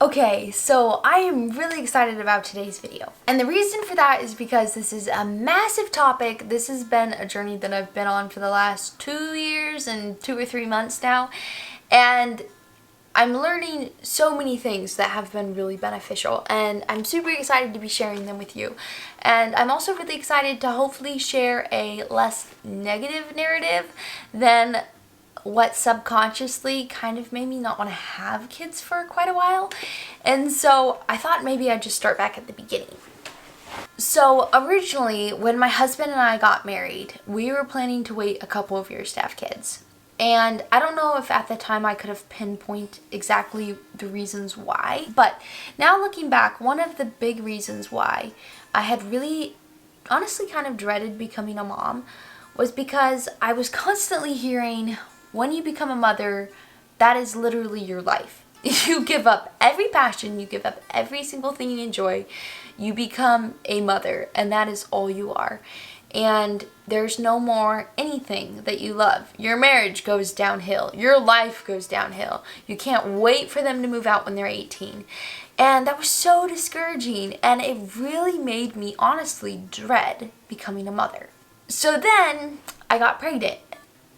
Okay, so I am really excited about today's video. And the reason for that is because this is a massive topic. This has been a journey that I've been on for the last 2 years and 2 or 3 months now. And I'm learning so many things that have been really beneficial, and I'm super excited to be sharing them with you. And I'm also really excited to hopefully share a less negative narrative than what subconsciously kind of made me not want to have kids for quite a while. And so I thought maybe I'd just start back at the beginning. So originally, when my husband and I got married, we were planning to wait a couple of years to have kids. And I don't know if at the time I could have pinpointed exactly the reasons why, but now looking back, one of the big reasons why I had really honestly kind of dreaded becoming a mom was because I was constantly hearing, when you become a mother, that is literally your life. You give up every passion, you give up every single thing you enjoy, you become a mother, and that is all you are. And there's no more anything that you love. Your marriage goes downhill. Your life goes downhill. You can't wait for them to move out when they're 18. And that was so discouraging, and it really made me honestly dread becoming a mother. So then I got pregnant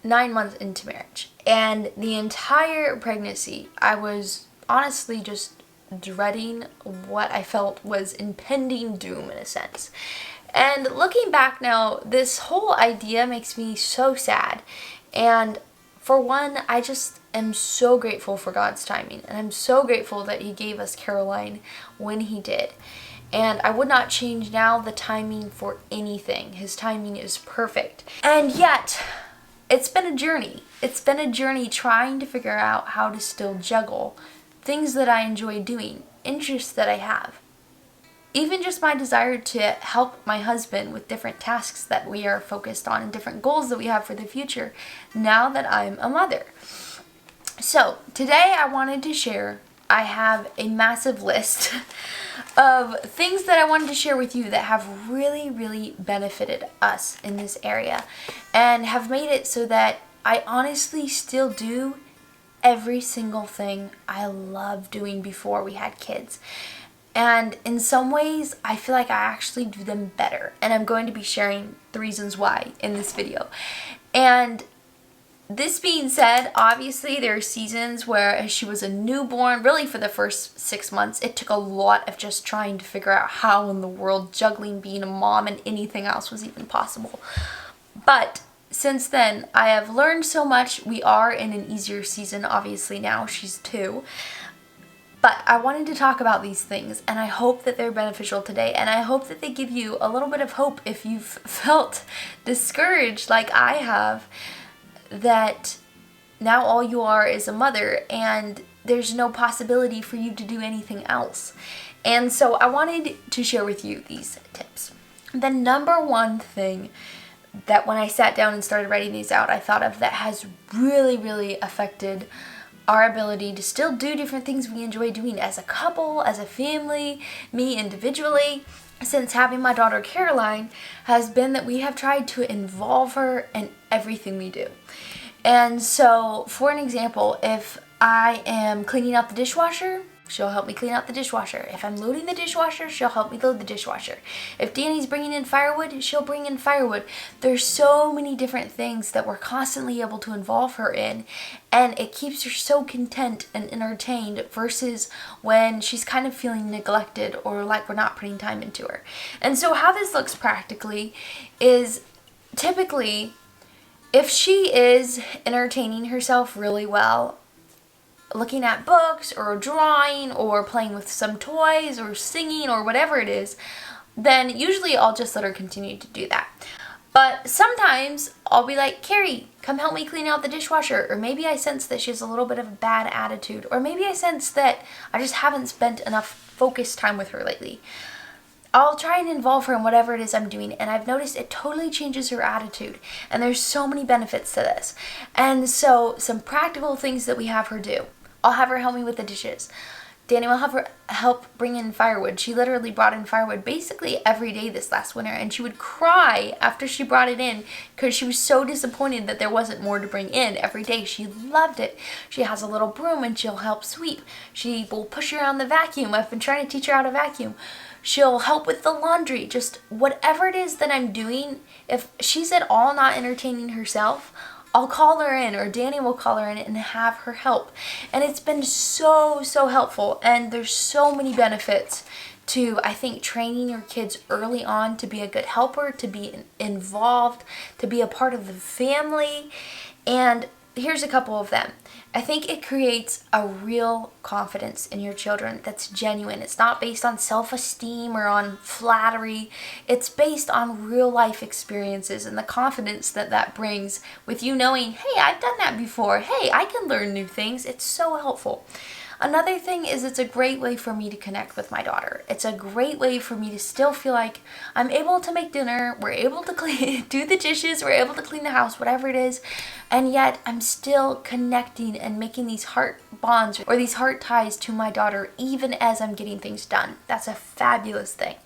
9 months into marriage, and the entire pregnancy I was honestly just dreading what I felt was impending doom in a sense. And looking back now, this whole idea makes me so sad. And for one, I just am so grateful for God's timing, and I'm so grateful that He gave us Caroline when He did. And I would not change now the timing for anything. His timing is perfect. And yet, it's been a journey. It's been a journey trying to figure out how to still juggle things that I enjoy doing, interests that I have. Even just my desire to help my husband with different tasks that we are focused on and different goals that we have for the future now that I'm a mother. So today I wanted to share, I have a massive list of things that I wanted to share with you that have really, really benefited us in this area and have made it so that I honestly still do every single thing I loved doing before we had kids. And in some ways, I feel like I actually do them better. And I'm going to be sharing the reasons why in this video. And this being said, obviously there are seasons where as she was a newborn, really for the first 6 months, it took a lot of just trying to figure out how in the world juggling being a mom and anything else was even possible. But since then, I have learned so much. We are in an easier season, obviously now. She's 2. But I wanted to talk about these things, and I hope that they're beneficial today, and I hope that they give you a little bit of hope if you've felt discouraged like I have, that now all you are is a mother and there's no possibility for you to do anything else. And so I wanted to share with you these tips. The number one thing that when I sat down and started writing these out, I thought of that has really, really affected our ability to still do different things we enjoy doing as a couple, as a family, me individually, since having my daughter Caroline, has been that we have tried to involve her in everything we do. And so, for an example, if I am cleaning out the dishwasher, she'll help me clean out the dishwasher. If I'm loading the dishwasher, she'll help me load the dishwasher. If Danny's bringing in firewood, she'll bring in firewood. There's so many different things that we're constantly able to involve her in, and it keeps her so content and entertained versus when she's kind of feeling neglected or like we're not putting time into her. And so how this looks practically is typically if she is entertaining herself really well, looking at books or drawing or playing with some toys or singing or whatever it is, then usually I'll just let her continue to do that. But sometimes I'll be like, Carrie, come help me clean out the dishwasher. Or maybe I sense that she has a little bit of a bad attitude. Or maybe I sense that I just haven't spent enough focused time with her lately. I'll try and involve her in whatever it is I'm doing, and I've noticed it totally changes her attitude. And there's so many benefits to this. And so some practical things that we have her do. I'll have her help me with the dishes. Danny will have her help bring in firewood. She literally brought in firewood basically every day this last winter, and she would cry after she brought it in because she was so disappointed that there wasn't more to bring in every day. She loved it. She has a little broom and she'll help sweep. She will push around the vacuum. I've been trying to teach her how to vacuum. She'll help with the laundry. Just whatever it is that I'm doing, if she's at all not entertaining herself, I'll call her in, or Danny will call her in and have her help. And it's been so helpful, and there's so many benefits to, I think, training your kids early on to be a good helper, to be involved, to be a part of the family. And here's a couple of them. I think it creates a real confidence in your children that's genuine. It's not based on self-esteem or on flattery. It's based on real life experiences and the confidence that that brings with you knowing, hey, I've done that before. Hey, I can learn new things. It's so helpful. Another thing is it's a great way for me to connect with my daughter. It's a great way for me to still feel like I'm able to make dinner, we're able to do the dishes, we're able to clean the house, whatever it is, and yet I'm still connecting and making these heart bonds or these heart ties to my daughter even as I'm getting things done. That's a fabulous thing.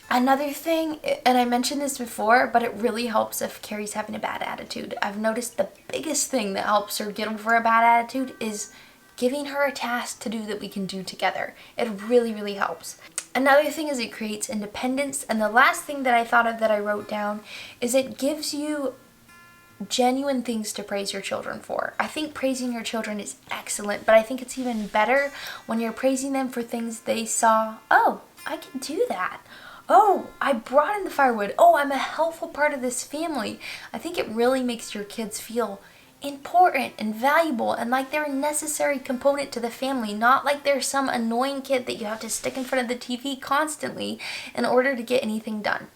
Another thing, and I mentioned this before, but it really helps if Carrie's having a bad attitude. I've noticed the biggest thing that helps her get over a bad attitude is giving her a task to do that we can do together. It really helps. Another thing is it creates independence, and the last thing that I thought of that I wrote down is it gives you genuine things to praise your children for. I think praising your children is excellent, but I think it's even better when you're praising them for things they saw. Oh, I can do that. Oh, I brought in the firewood. Oh, I'm a helpful part of this family. I think it really makes your kids feel important and valuable and like they're a necessary component to the family, not like they're some annoying kid that you have to stick in front of the TV constantly in order to get anything done.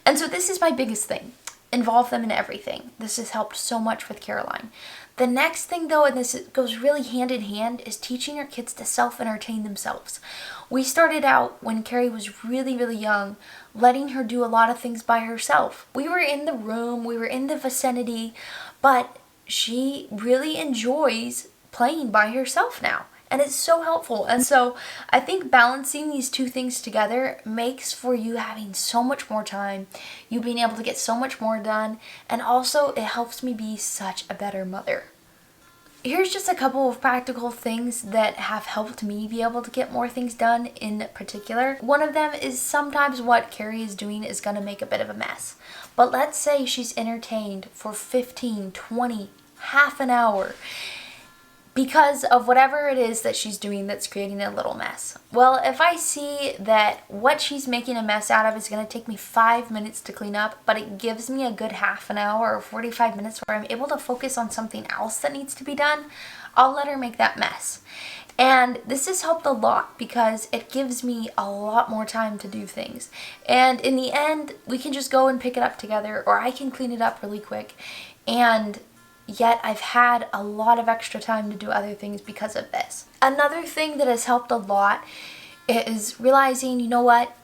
And so this is my biggest thing. Involve them in everything. This has helped so much with Caroline. The next thing though, and this goes really hand in hand, is teaching your kids to self-entertain themselves. We started out when Carrie was really young, letting her do a lot of things by herself. We were in the room, we were in the vicinity, but she really enjoys playing by herself now, and it's so helpful. And so I think balancing these two things together makes for you having so much more time, you being able to get so much more done, and also it helps me be such a better mother. Here's just a couple of practical things that have helped me be able to get more things done in particular. One of them is sometimes what Carrie is doing is going to make a bit of a mess. But let's say she's entertained for 15, 20, half an hour because of whatever it is that she's doing that's creating a little mess. Well, if I see that what she's making a mess out of is going to take me 5 minutes to clean up, but it gives me a good half an hour or 45 minutes where I'm able to focus on something else that needs to be done, I'll let her make that mess. And this has helped a lot because it gives me a lot more time to do things. And in the end, we can just go and pick it up together, or I can clean it up really quick. And yet I've had a lot of extra time to do other things because of this. Another thing that has helped a lot is realizing, you know what,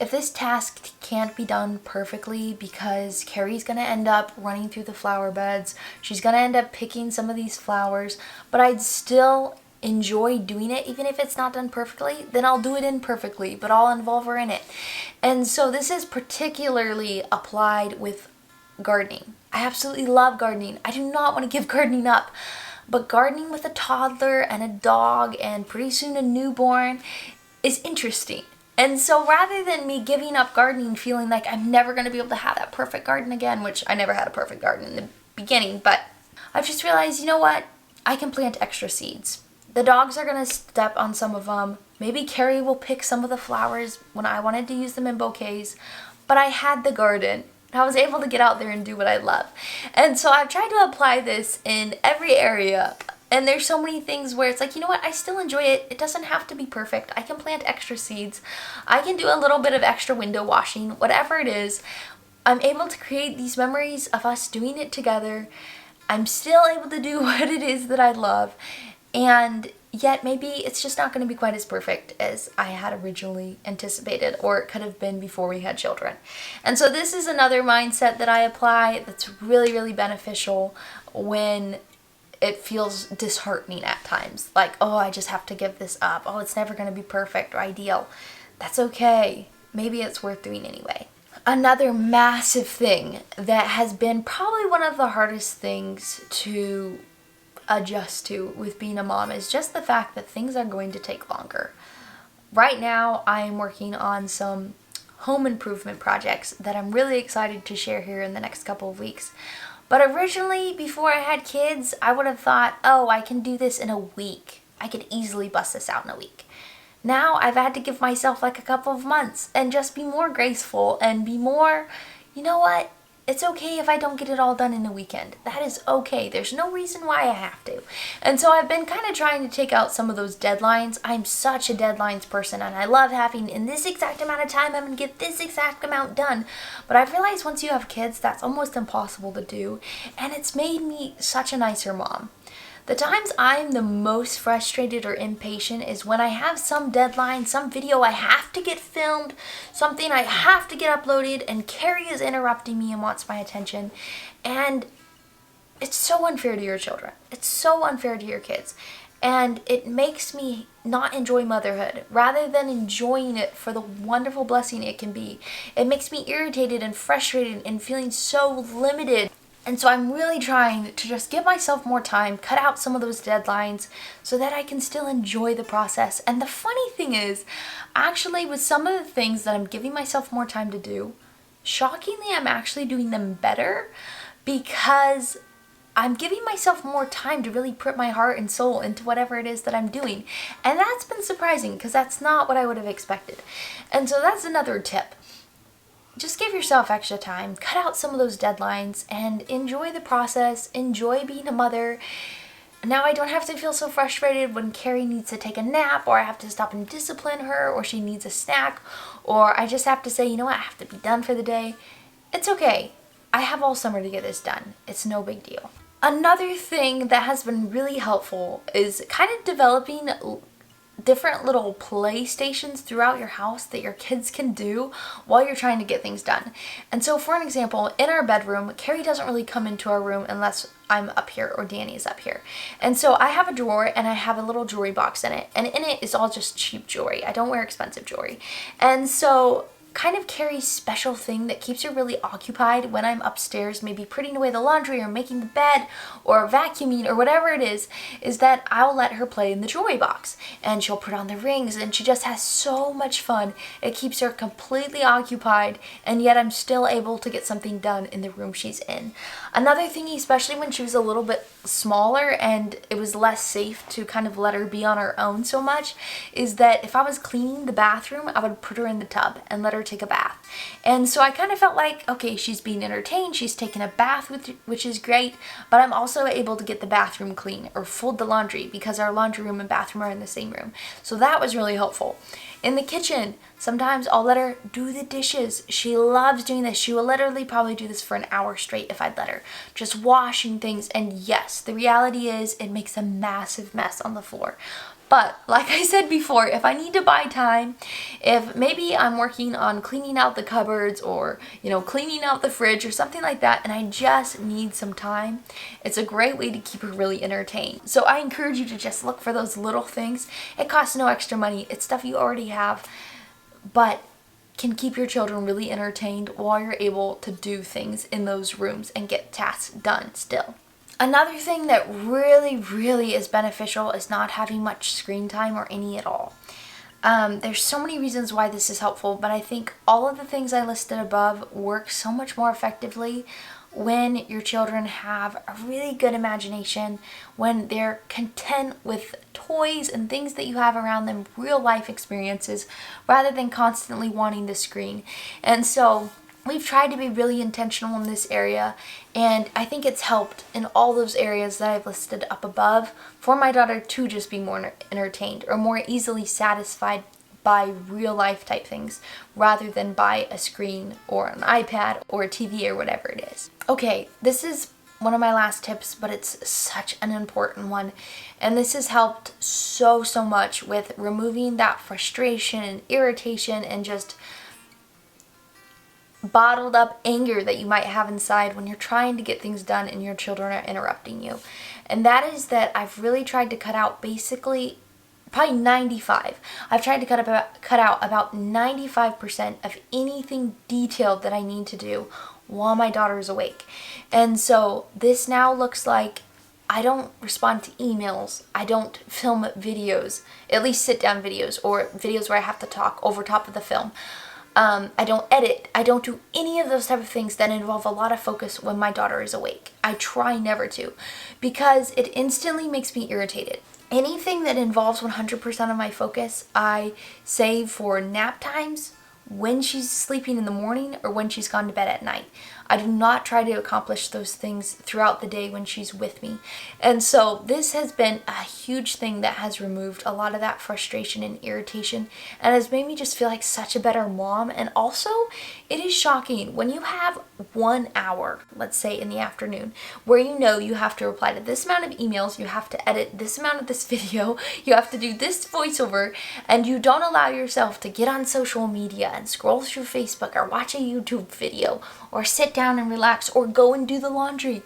if this task can't be done perfectly because Carrie's going to end up running through the flower beds, she's going to end up picking some of these flowers, but I'd still enjoy doing it even if it's not done perfectly, then I'll do it imperfectly, but I'll involve her in it. And so this is particularly applied with gardening. I absolutely love gardening. I do not want to give gardening up, but gardening with a toddler and a dog and pretty soon a newborn is interesting. And so rather than me giving up gardening feeling like I'm never going to be able to have that perfect garden again, which I never had a perfect garden in the beginning, but I've just realized, you know what? I can plant extra seeds. The dogs are going to step on some of them. Maybe Carrie will pick some of the flowers when I wanted to use them in bouquets, but I had the garden. I was able to get out there and do what I love. And so I've tried to apply this in every area. And there's so many things where it's like, you know what, I still enjoy it. It doesn't have to be perfect. I can plant extra seeds. I can do a little bit of extra window washing, whatever it is. I'm able to create these memories of us doing it together. I'm still able to do what it is that I love. And yet maybe it's just not going to be quite as perfect as I had originally anticipated, or it could have been before we had children. And so this is another mindset that I apply that's really beneficial when it feels disheartening at times. Like, oh, I just have to give this up. Oh, it's never going to be perfect or ideal. That's okay. Maybe it's worth doing anyway. Another massive thing that has been probably one of the hardest things to adjust to with being a mom is just the fact that things are going to take longer. Right now, I am working on some home improvement projects that I'm really excited to share here in the next couple of weeks. But originally, before I had kids, I would have thought, oh, I can do this in a week. I could easily bust this out in a week. Now I've had to give myself like a couple of months and just be more graceful and be more, you know what? It's okay if I don't get it all done in a weekend. That is okay. There's no reason why I have to. And so I've been kind of trying to take out some of those deadlines. I'm such a deadlines person, and I love having in this exact amount of time I'm going to get this exact amount done. But I've realized once you have kids, that's almost impossible to do. And it's made me such a nicer mom. The times I'm the most frustrated or impatient is when I have some deadline, some video I have to get filmed, something I have to get uploaded, and Carrie is interrupting me and wants my attention. And it's so unfair to your children. It's so unfair to your kids. And it makes me not enjoy motherhood. Rather than enjoying it for the wonderful blessing it can be, it makes me irritated and frustrated and feeling so limited. And so I'm really trying to just give myself more time, cut out some of those deadlines so that I can still enjoy the process. And the funny thing is, actually with some of the things that I'm giving myself more time to do, shockingly I'm actually doing them better because I'm giving myself more time to really put my heart and soul into whatever it is that I'm doing. And that's been surprising because that's not what I would have expected. And so that's another tip. Just give yourself extra time, cut out some of those deadlines, and enjoy the process, enjoy being a mother. Now I don't have to feel so frustrated when Carrie needs to take a nap, or I have to stop and discipline her, or she needs a snack, or I just have to say, you know what, I have to be done for the day. It's okay. I have all summer to get this done. It's no big deal. Another thing that has been really helpful is kind of developing different little play stations throughout your house that your kids can do while you're trying to get things done. And so for an example, in our bedroom, Carrie doesn't really come into our room unless I'm up here or Danny is up here. And so I have a drawer and I have a little jewelry box in it, and in it is all just cheap jewelry. I don't wear expensive jewelry. And so kind of Carrie's special thing that keeps her really occupied when I'm upstairs, maybe putting away the laundry or making the bed or vacuuming or whatever it is that I'll let her play in the jewelry box, and she'll put on the rings, and she just has so much fun. It keeps her completely occupied, and yet I'm still able to get something done in the room she's in. Another thing, especially when she was a little bit smaller and it was less safe to kind of let her be on her own so much, is that if I was cleaning the bathroom, I would put her in the tub and let her take a bath. And so I kind of felt like, okay, she's being entertained, she's taking a bath, which is great, but I'm also able to get the bathroom clean or fold the laundry because our laundry room and bathroom are in the same room. So that was really helpful. In the kitchen, sometimes I'll let her do the dishes. She loves doing this. She will literally probably do this for an hour straight if I'd let her. Just washing things. And yes, the reality is it makes a massive mess on the floor. But like I said before, if I need to buy time, if maybe I'm working on cleaning out the cupboards or, cleaning out the fridge or something like that, and I just need some time, it's a great way to keep her really entertained. So I encourage you to just look for those little things. It costs no extra money. It's stuff you already have, but can keep your children really entertained while you're able to do things in those rooms and get tasks done still. Another thing that really, really is beneficial is not having much screen time or any at all. There's so many reasons why this is helpful, but I think all of the things I listed above work so much more effectively when your children have a really good imagination, when they're content with toys and things that you have around them, real life experiences, rather than constantly wanting the screen. And so we've tried to be really intentional in this area, and I think it's helped in all those areas that I've listed up above for my daughter to just be more entertained or more easily satisfied by real life type things rather than by a screen or an iPad or a TV or whatever it is. Okay, this is one of my last tips, but it's such an important one, and this has helped so much with removing that frustration and irritation and just bottled up anger that you might have inside when you're trying to get things done and your children are interrupting you. And that is that I've really tried to cut out basically probably 95. I've tried to cut out about 95% of anything detailed that I need to do while my daughter is awake. And so this now looks like I don't respond to emails. I don't film videos, at least sit down videos or videos where I have to talk over top of the film. I don't edit. I don't do any of those type of things that involve a lot of focus when my daughter is awake. I try never to, because it instantly makes me irritated. Anything that involves 100% of my focus, I save for nap times, when she's sleeping in the morning, or when she's gone to bed at night. I do not try to accomplish those things throughout the day when she's with me. And so this has been a huge thing that has removed a lot of that frustration and irritation and has made me just feel like such a better mom. And also, it is shocking when you have 1 hour, let's say in the afternoon, where you know you have to reply to this amount of emails, you have to edit this amount of this video, you have to do this voiceover, and you don't allow yourself to get on social media and scroll through Facebook or watch a YouTube video or sit down and relax or go and do the laundry.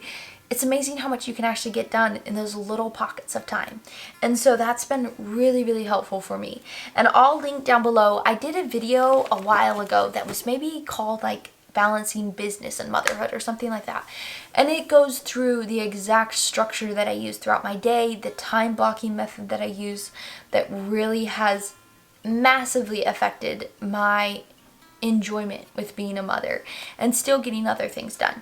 It's amazing how much you can actually get done in those little pockets of time. And so that's been really, really helpful for me. And I'll link down below. I did a video a while ago that was maybe called like balancing business and motherhood or something like that. And it goes through the exact structure that I use throughout my day, the time blocking method that I use that really has massively affected my enjoyment with being a mother and still getting other things done.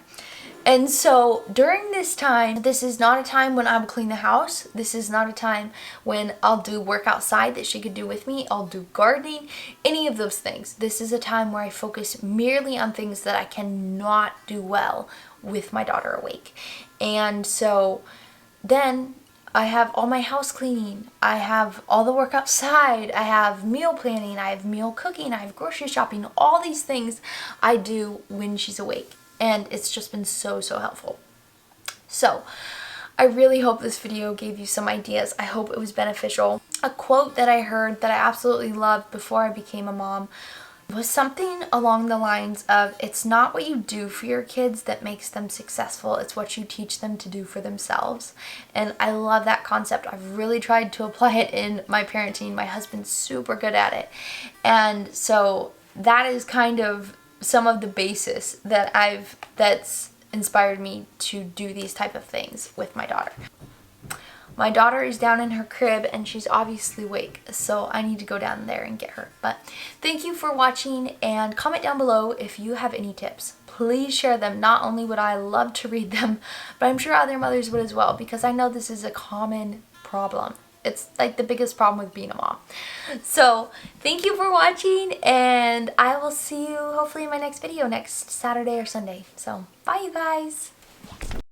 And so during this time, this is not a time when I will clean the house. This is not a time when I'll do work outside that she could do with me. I'll do gardening, any of those things. This is a time where I focus merely on things that I cannot do well with my daughter awake. And so then I have all my house cleaning, I have all the work outside, I have meal planning, I have meal cooking, I have grocery shopping, all these things I do when she's awake. And it's just been so, so helpful. So I really hope this video gave you some ideas. I hope it was beneficial. A quote that I heard that I absolutely loved before I became a mom was something along the lines of, it's not what you do for your kids that makes them successful, it's what you teach them to do for themselves. And I love that concept. I've really tried to apply it in my parenting. My husband's super good at it. And so that is kind of some of the basis that's inspired me to do these type of things with my daughter. My daughter is down in her crib and she's obviously awake, so I need to go down there and get her. But thank you for watching, and comment down below if you have any tips. Please share them. Not only would I love to read them, but I'm sure other mothers would as well, because I know this is a common problem. It's like the biggest problem with being a mom. So thank you for watching, and I will see you hopefully in my next video next Saturday or Sunday. So bye, you guys.